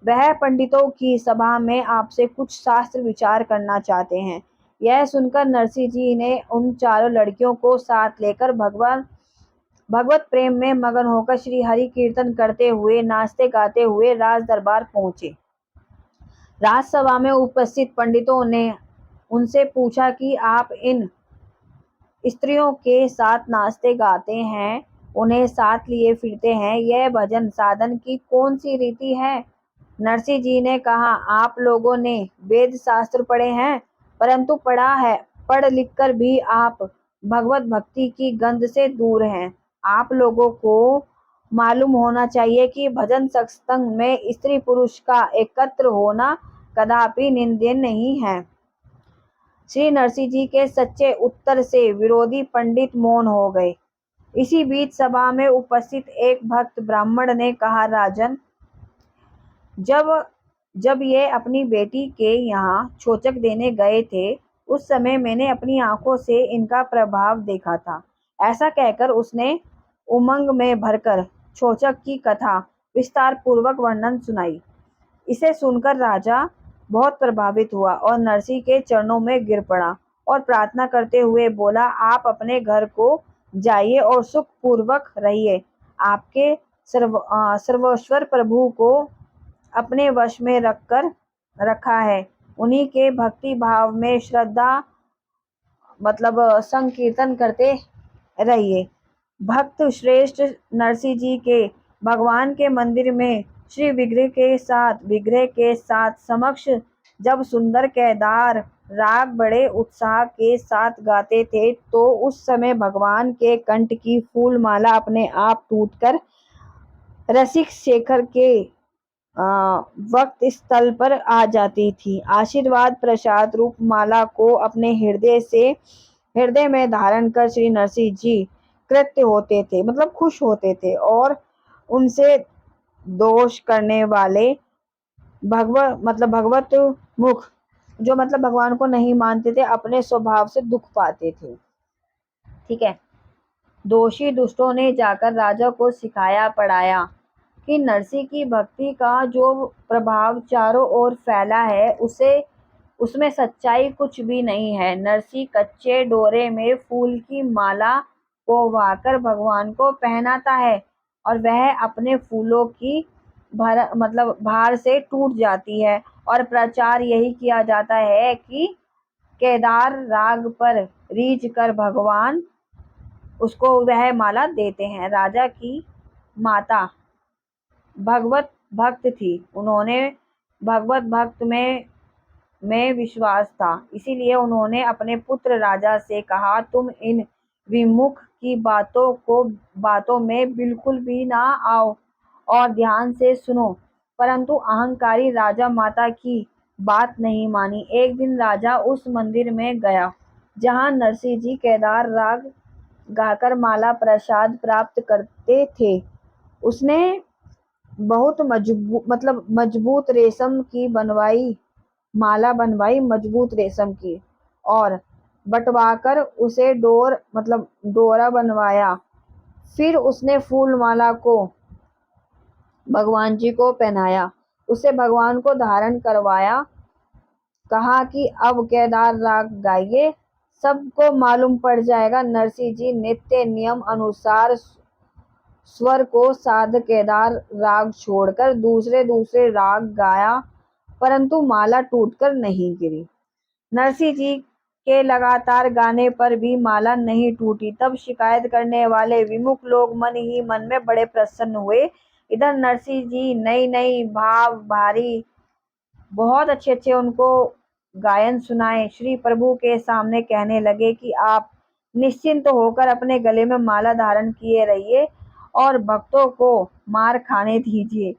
वह पंडितों की सभा में आपसे कुछ शास्त्र विचार करना चाहते हैं। यह सुनकर नरसिंह जी ने उन चारों लड़कियों को साथ लेकर भगवत प्रेम में मगन होकर श्री हरि कीर्तन करते हुए, नाचते गाते हुए राज दरबार पहुंचे। राजसभा में उपस्थित पंडितों ने उनसे पूछा कि आप इन स्त्रियों के साथ नाचते गाते हैं, उन्हें साथ लिए फिरते हैं, यह भजन साधन की कौन सी रीति है? नरसिंह जी ने कहा, आप लोगों ने वेद शास्त्र पढ़े हैं, परंतु पढ़ लिख कर भी आप भगवत भक्ति की गंध से दूर हैं। आप लोगों को मालूम होना चाहिए कि भजन सत्संग में स्त्री पुरुष का एकत्र होना कदापि निंदनीय नहीं है। श्री नरसिंह जी के सच्चे उत्तर से विरोधी पंडित मौन हो गए। इसी बीच सभा में उपस्थित एक भक्त ब्राह्मण ने कहा, राजन, जब ये अपनी बेटी के यहाँ छोचक देने गए थे, उस समय मैंने अपनी आंखों से इनका प्रभाव देखा था। ऐसा कहकर उसने उमंग में भरकर छोचक की कथा विस्तार पूर्वक वर्णन सुनाई। इसे सुनकर राजा बहुत प्रभावित हुआ और नरसिंह के चरणों में गिर पड़ा और प्रार्थना करते हुए बोला, आप अपने घर को जाइए और सुख पूर्वक रहिए। आपके सर्वेश्वर प्रभु को अपने वश में रखा है। उन्हीं के भक्ति भाव में श्रद्धा संकीर्तन करते रहिए। भक्त श्रेष्ठ नरसिंह जी के भगवान के मंदिर में श्री विग्रह के साथ समक्ष जब सुंदर केदार राग बड़े उत्साह के साथ गाते थे, तो उस समय भगवान के कंठ की फूल माला अपने आप टूटकर रसिक शेखर के वक्त स्थल पर आ जाती थी। आशीर्वाद प्रसाद रूप माला को अपने हृदय में धारण कर श्री नरसिंह जी कृत्य होते थे, खुश होते थे और उनसे दोष करने वाले भगवत मुख, जो भगवान को नहीं मानते थे, अपने स्वभाव से दुख पाते थे। ठीक है। दोषी दुष्टों ने जाकर राजा को सिखाया पढ़ाया कि नरसिंह की भक्ति का जो प्रभाव चारों ओर फैला है, उसमें सच्चाई कुछ भी नहीं है। नरसिंह कच्चे डोरे में फूल की माला को वाकर भगवान को पहनाता है और वह अपने फूलों की भार से टूट जाती है और प्रचार यही किया जाता है कि केदार राग पर रीझ कर भगवान उसको वह माला देते हैं। राजा की माता भगवत भक्त थी, उन्होंने भगवत भक्त में विश्वास था, इसीलिए उन्होंने अपने पुत्र राजा से कहा, तुम इन विमुख की बातों में बिल्कुल भी ना आओ और ध्यान से सुनो। परंतु अहंकारी राजा माता की बात नहीं मानी। एक दिन राजा उस मंदिर में गया जहाँ नरसिंह जी केदार राग गाकर माला प्रसाद प्राप्त करते थे। उसने बहुत मजबूत रेशम की बनवाई माला बनवाई मजबूत रेशम की और बटवाकर उसे डोरा बनवाया। फिर उसने फूल माला को भगवान जी को पहनाया, उसे भगवान को धारण करवाया। कहा कि अब केदार राग गाइए, सबको मालूम पड़ जाएगा। नरसिंह जी नित्य नियम अनुसार स्वर को साध केदार राग छोड़कर दूसरे दूसरे राग गाया, परंतु माला टूटकर नहीं गिरी। नरसिंह जी के लगातार गाने पर भी माला नहीं टूटी। तब शिकायत करने वाले विमुख लोग मन ही मन में बड़े प्रसन्न हुए। इधर नरसिंह जी नई नई भाव भारी बहुत अच्छे अच्छे उनको गायन सुनाए। श्री प्रभु के सामने कहने लगे कि आप निश्चिंत होकर अपने गले में माला धारण किए रहिए और भक्तों को मार खाने दीजिए।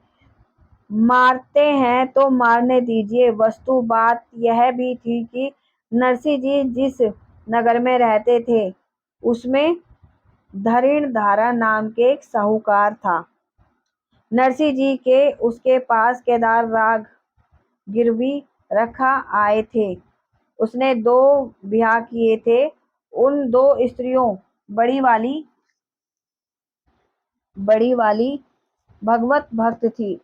मारते हैं तो मारने दीजिए। वस्तु बात यह भी थी कि नरसिंह जी जिस नगर में रहते थे उसमें धरीणधारा नाम के एक साहूकार था। नरसिंह जी के उसके पास केदार राग गिरवी रखा आए थे। उसने 2 ब्याह किए थे। उन 2 स्त्रियों बड़ी वाली भगवत भक्त थी।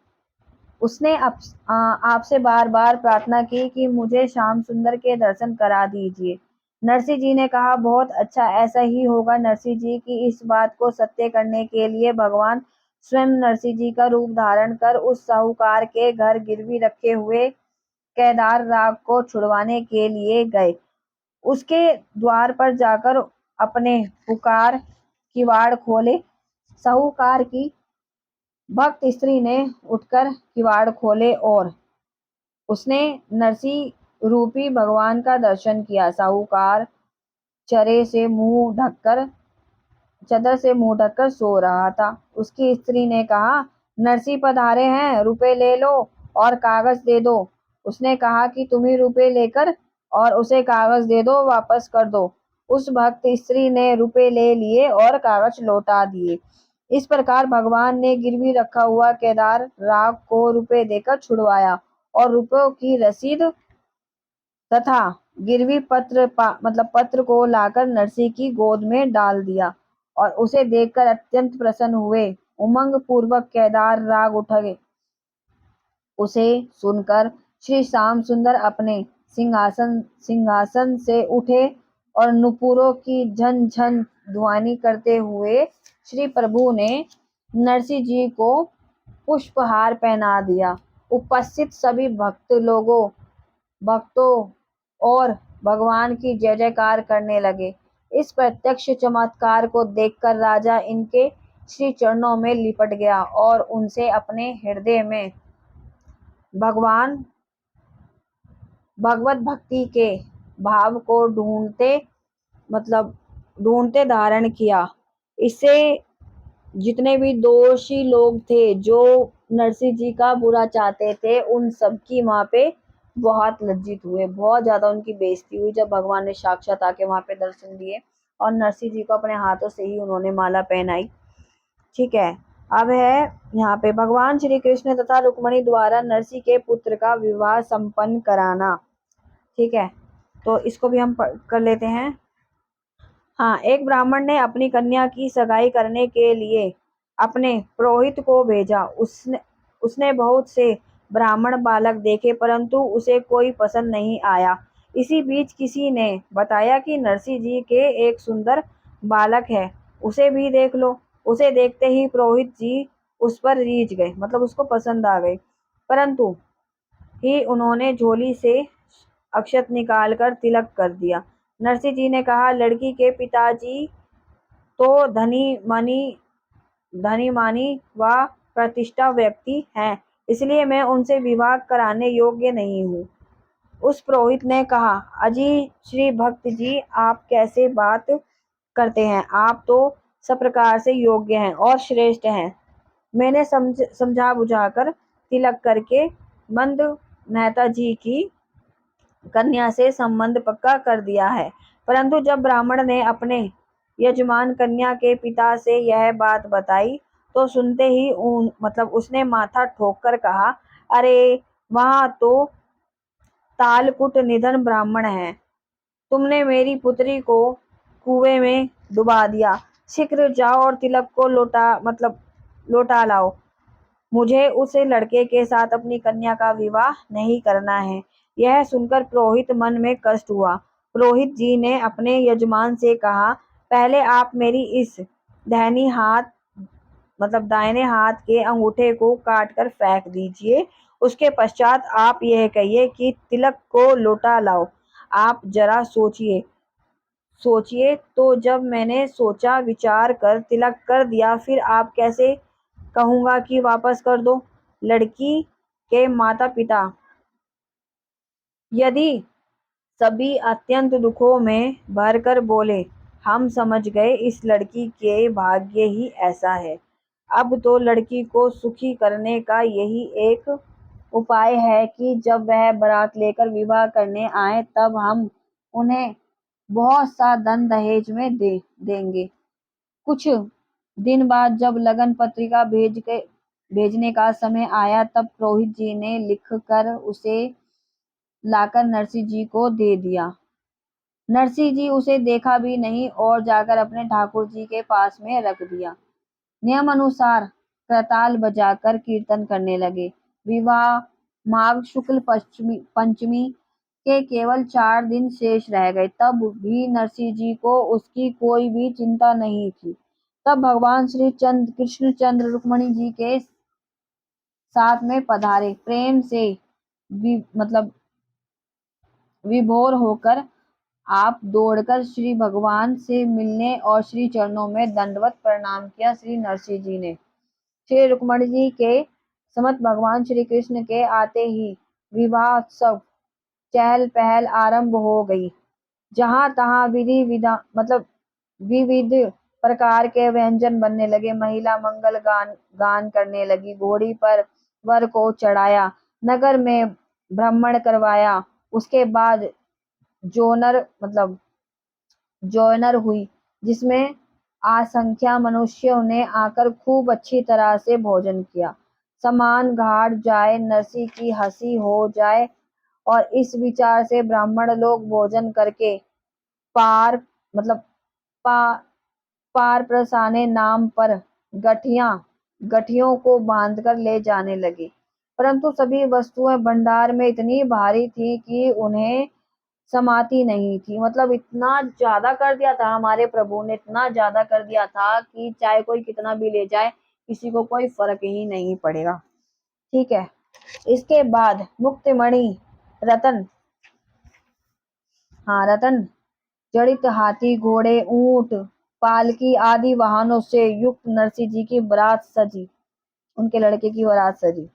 उसने आपसे बार बार प्रार्थना की कि मुझे श्याम सुंदर के दर्शन करा दीजिए। नरसिंह जी ने कहा बहुत अच्छा, ऐसा ही होगा। नरसिंह जी की इस बात को सत्य करने के लिए भगवान स्वयं नरसिंह जी का रूप धारण कर उस साहूकार के घर गिरवी रखे हुए केदार राग को छुड़वाने के लिए गए। उसके द्वार पर जाकर अपने पुकार किवाड़ खोले। साहूकार की भक्त स्त्री ने उठकर किवाड़ खोले और उसने नरसिंह रूपी भगवान का दर्शन किया। साहूकार चदर से मुंह ढककर सो रहा था। उसकी स्त्री ने कहा, नरसिंह पधारे हैं, रुपए ले लो और कागज दे दो। उसने कहा कि तुम ही रुपए लेकर और उसे कागज दे दो, वापस कर दो। उस भक्त स्त्री ने रुपए ले लिए और कागज लौटा दिए। इस प्रकार भगवान ने गिरवी रखा हुआ केदार राग को रुपए देकर छुड़वाया और रुपयों की रसीद तथा गिरवी पत्र को लाकर नरसिंह की गोद में डाल दिया और उसे देखकर अत्यंत प्रसन्न हुए। उमंग पूर्वक केदार राग उठे। उसे सुनकर श्री श्याम सुंदर अपने सिंहासन से उठे और नुपुरों की झन झन ध्वनि करते हुए श्री प्रभु ने नरसिंह जी को पुष्पहार पहना दिया। उपस्थित सभी भक्तों और भगवान की जय जयकार करने लगे। इस प्रत्यक्ष चमत्कार को देखकर राजा इनके श्री चरणों में लिपट गया और उनसे अपने हृदय में भगवत भक्ति के भाव को ढूंढते धारण किया। इससे जितने भी दोषी लोग थे जो नरसिंह जी का बुरा चाहते थे, उन सब की वहां पे बहुत लज्जित हुए, बहुत ज्यादा उनकी बेइज्जती हुई जब भगवान ने साक्षात आके वहां पे दर्शन दिए और नरसिंह जी को अपने हाथों से ही उन्होंने माला पहनाई। ठीक है, अब है यहाँ पे भगवान श्री कृष्ण तथा रुक्मणी द्वारा नरसिंह के पुत्र का विवाह संपन्न कराना। ठीक है, तो इसको भी हम कर लेते हैं। हाँ, एक ब्राह्मण ने अपनी कन्या की सगाई करने के लिए अपने पुरोहित को भेजा। उसने बहुत से ब्राह्मण बालक देखे, परंतु उसे कोई पसंद नहीं आया। इसी बीच किसी ने बताया कि नरसिंह जी के एक सुंदर बालक है, उसे भी देख लो। उसे देखते ही पुरोहित जी उस पर रीझ गए, मतलब उसको पसंद आ गई। परंतु ही उन्होंने झोली से अक्षत निकालकर तिलक कर दिया। नरसिंह जी ने कहा, लड़की के पिताजी तो धनी मानी व प्रतिष्ठा व्यक्ति हैं, इसलिए मैं उनसे विवाह कराने योग्य नहीं हूँ। उस पुरोहित ने कहा, अजी श्री भक्त जी, आप कैसे बात करते हैं? आप तो सब प्रकार से योग्य हैं और श्रेष्ठ हैं। मैंने समझा बुझाकर तिलक करके मंद मेहता जी की कन्या से संबंध पक्का कर दिया है। परंतु जब ब्राह्मण ने अपने यजमान कन्या के पिता से यह बात बताई तो सुनते ही उसने माथा ठोक कर कहा, अरे वहां तो तालकुट निधन ब्राह्मण है। तुमने मेरी पुत्री को कुएं में डुबा दिया। शीघ्र जाओ और तिलक को लौटा लाओ। मुझे उस लड़के के साथ अपनी कन्या का विवाह नहीं करना है। यह सुनकर पुरोहित मन में कष्ट हुआ। पुरोहित जी ने अपने यजमान से कहा, पहले आप मेरी इस दाहिनी हाथ दाहिने हाथ के अंगूठे को काट कर फेंक दीजिए। उसके पश्चात आप यह कहिए कि तिलक को लौटा लाओ। आप जरा सोचिए सोचिए तो जब मैंने सोचा विचार कर तिलक कर दिया, फिर आप कैसे कहूँगा कि वापस कर दो। लड़की के माता पिता यदि सभी अत्यंत दुखों में भरकर बोले, हम समझ गए, इस लड़की के भाग्य ही ऐसा है। अब तो लड़की को सुखी करने का यही एक उपाय है कि जब वह बारात लेकर विवाह करने आए तब हम उन्हें बहुत सा धन दहेज में देंगे। कुछ दिन बाद जब लगन पत्रिका भेजने का समय आया तब पुरोहित जी ने लिखकर उसे लाकर नरसिंह जी को दे दिया। नरसिंह जी उसे देखा भी नहीं और जाकर अपने ठाकुर जी के पास में रख दिया। नियम अनुसार करताल बजाकर कीर्तन करने लगे। विवाह माघ शुक्ल पंचमी के केवल 4 दिन शेष रह गए, तब भी नरसिंह जी को उसकी कोई भी चिंता नहीं थी। तब भगवान श्री कृष्णचंद्र रुक्मणी जी के साथ में पधारे। प्रेम से वि, मतलब विभोर होकर आप दौड़कर श्री भगवान से मिलने और श्री चरणों में दंडवत प्रणाम किया। श्री नरसिंह जी ने श्री रुक्मणी जी के समस्त भगवान श्री कृष्ण के आते ही विवाह उत्सव चहल पहल आरंभ हो गई। जहां तहां विविध प्रकार के व्यंजन बनने लगे। महिला मंगल गान करने लगी। घोड़ी पर वर को चढ़ाया, नगर में भ्रमण करवाया। उसके बाद जोनर जोनर हुई, जिसमें असंख्य मनुष्यों ने आकर खूब अच्छी तरह से भोजन किया। समान घाट जाए, नरसी की हंसी हो जाए, और इस विचार से ब्राह्मण लोग भोजन करके पार मतलब पा पार प्रसाने नाम पर गठियों को बांधकर ले जाने लगे। परंतु सभी वस्तुएं भंडार में इतनी भारी थी कि उन्हें समाती नहीं थी। इतना ज्यादा कर दिया था हमारे प्रभु ने, इतना ज्यादा कर दिया था कि चाहे कोई कितना भी ले जाए, किसी को कोई फर्क ही नहीं पड़ेगा। ठीक है। इसके बाद मुक्तिमणि रतन रतन जड़ित हाथी, घोड़े, ऊंट, पालकी आदि वाहनों से युक्त नरसिंह जी की बारात सजी। उनके लड़के की बारात सजी।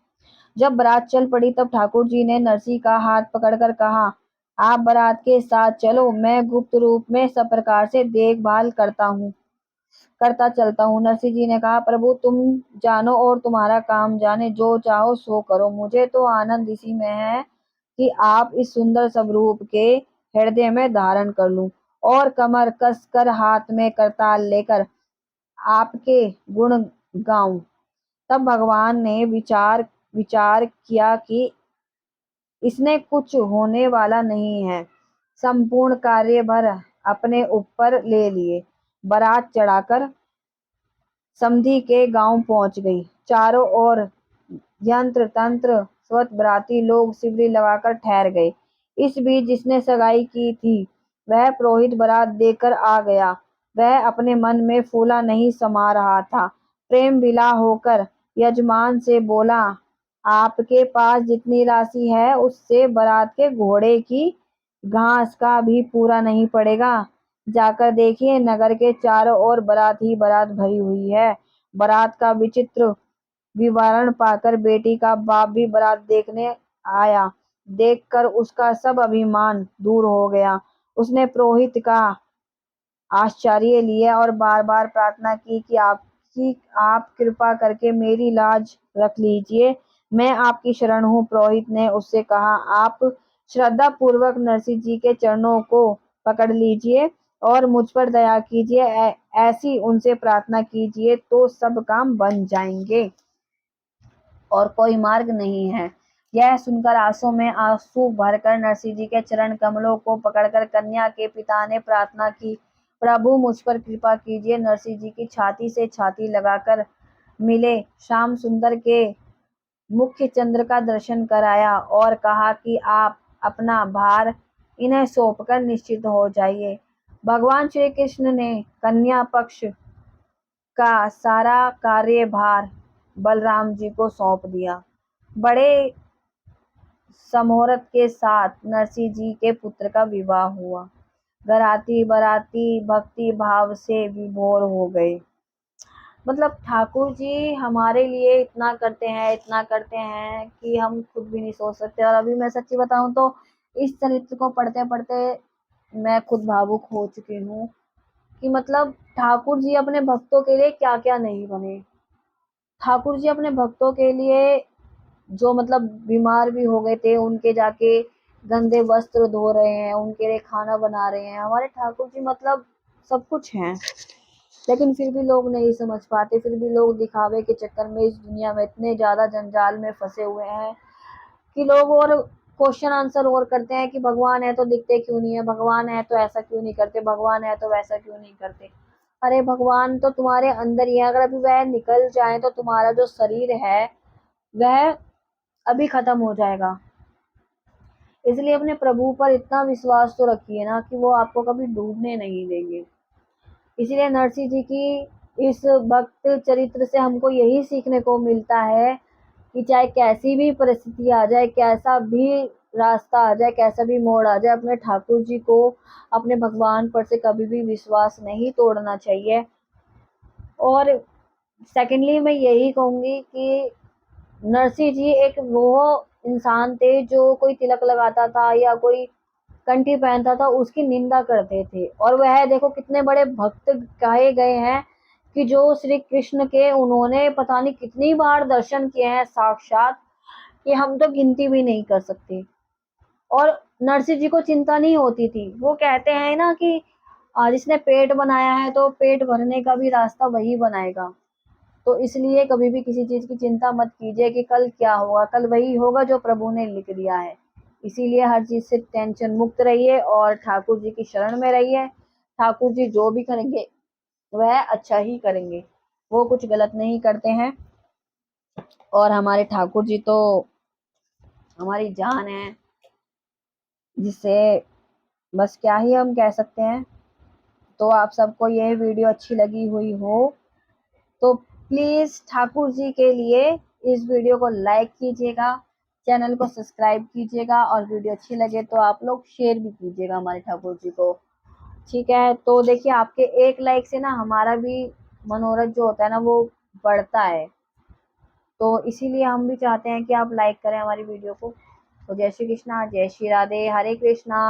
जब बारात चल पड़ी तब ठाकुर जी ने नरसिंह का हाथ पकड़कर कहा, आप बारात के साथ चलो, मैं गुप्त रूप में सब प्रकार से देखभाल करता चलता हूँ। नरसिंह जी ने कहा, प्रभु तुम जानो और तुम्हारा काम जाने, जो चाहो सो करो। मुझे तो आनंद इसी में है कि आप इस सुंदर स्वरूप के हृदय में धारण कर लूं और कमर कस कर हाथ में करताल लेकर आपके गुण गाऊं। तब भगवान ने विचार किया कि इसने कुछ होने वाला नहीं है। संपूर्ण कार्यभार अपने ऊपर ले लिए। बारात चढ़ाकर समधी के गांव पहुंच गई। चारों ओर यंत्र तंत्र स्वत बराती लोग शिवली लगाकर ठहर गए। इस बीच जिसने सगाई की थी वह पुरोहित बारात देखकर आ गया। वह अपने मन में फूला नहीं समा रहा था। प्रेम विला होकर यजमान से बोला, आपके पास जितनी राशि है उससे बारात के घोड़े की घास का भी पूरा नहीं पड़ेगा। जाकर देखिए, नगर के चारों ओर बारात ही बारात भरी हुई है। बारात का विचित्र विवरण पाकर बेटी का बाप भी बारात देखने आया। देखकर उसका सब अभिमान दूर हो गया। उसने पुरोहित का आश्चर्य लिया और बार बार प्रार्थना की कि आप कृपा करके मेरी लाज रख लीजिए, मैं आपकी शरण हूँ। पुरोहित ने उससे कहा, आप श्रद्धा पूर्वक नरसिंह जी के चरणों को पकड़ लीजिए और मुझ पर दया कीजिए। ऐसी उनसे प्रार्थना कीजिए तो सब काम बन जाएंगे और कोई मार्ग नहीं है। यह सुनकर आंसू में आंसू भरकर नरसिंह जी के चरण कमलों को पकड़कर कन्या के पिता ने प्रार्थना की, प्रभु मुझ पर कृपा कीजिए। नरसिंह जी की छाती से छाती लगाकर मिले, श्याम सुंदर के मुख्य चंद्र का दर्शन कराया और कहा कि आप अपना भार इन्हें सौंपकर निश्चिंत हो जाइए। भगवान श्री कृष्ण ने कन्या पक्ष का सारा कार्यभार बलराम जी को सौंप दिया। बड़े समोहरत के साथ नरसिंह जी के पुत्र का विवाह हुआ। घराती बराती भक्ति भाव से विभोर हो गए। मतलब ठाकुर जी हमारे लिए इतना करते हैं कि हम खुद भी नहीं सोच सकते। और अभी मैं सच्ची बताऊं तो इस चरित्र को पढ़ते पढ़ते मैं खुद भावुक हो चुकी हूँ कि मतलब ठाकुर जी अपने भक्तों के लिए क्या क्या नहीं बने। ठाकुर जी अपने भक्तों के लिए जो मतलब बीमार भी हो गए थे उनके जाके गंदे वस्त्र धो रहे हैं, उनके लिए खाना बना रहे हैं। हमारे ठाकुर जी मतलब सब कुछ हैं, लेकिन फिर भी लोग नहीं समझ पाते। फिर भी लोग दिखावे के चक्कर में इस दुनिया में इतने ज्यादा जंजाल में फंसे हुए हैं कि लोग और क्वेश्चन आंसर और करते हैं कि भगवान है तो दिखते क्यों नहीं है, भगवान है तो ऐसा क्यों नहीं करते, भगवान है तो वैसा क्यों नहीं करते। अरे भगवान तो तुम्हारे अंदर ही है। अगर अभी वह निकल जाए तो तुम्हारा जो शरीर है वह अभी खत्म हो जाएगा। इसलिए अपने प्रभु पर इतना विश्वास तो रखिए ना कि वो आपको कभी डूबने नहीं देंगे। इसीलिए नरसिंह जी की इस भक्त चरित्र से हमको यही सीखने को मिलता है कि चाहे कैसी भी परिस्थिति आ जाए, कैसा भी रास्ता आ जाए, कैसा भी मोड़ आ जाए, अपने ठाकुर जी को, अपने भगवान पर से कभी भी विश्वास नहीं तोड़ना चाहिए। और सेकेंडली मैं यही कहूंगी कि नरसिंह जी एक वो इंसान थे जो कोई तिलक लगाता था या कोई कंठी पहनता था उसकी निंदा करते थे। और वह देखो कितने बड़े भक्त कहे गए हैं कि जो श्री कृष्ण के उन्होंने पता नहीं कितनी बार दर्शन किए हैं साक्षात, कि हम तो गिनती भी नहीं कर सकते। और नरसिंह जी को चिंता नहीं होती थी। वो कहते हैं ना कि जिसने पेट बनाया है तो पेट भरने का भी रास्ता वही बनाएगा। तो इसलिए कभी भी किसी चीज की चिंता मत कीजिए कि कल क्या होगा, कल वही होगा जो प्रभु ने लिख दिया है। इसीलिए हर चीज से टेंशन मुक्त रहिए और ठाकुर जी की शरण में रहिए। ठाकुर जी जो भी करेंगे वह अच्छा ही करेंगे, वो कुछ गलत नहीं करते हैं। और हमारे ठाकुर जी तो हमारी जान है, जिससे बस क्या ही हम कह सकते हैं। तो आप सबको यह वीडियो अच्छी लगी हुई हो तो प्लीज ठाकुर जी के लिए इस वीडियो को लाइक कीजिएगा, चैनल को सब्सक्राइब कीजिएगा और वीडियो अच्छी लगे तो आप लोग शेयर भी कीजिएगा हमारे ठाकुर जी को। ठीक है, तो देखिए आपके एक लाइक से ना हमारा भी मनोरथ जो होता है ना वो बढ़ता है। तो इसीलिए हम भी चाहते हैं कि आप लाइक करें हमारी वीडियो को। तो जय श्री कृष्णा, जय श्री राधे, हरे कृष्णा।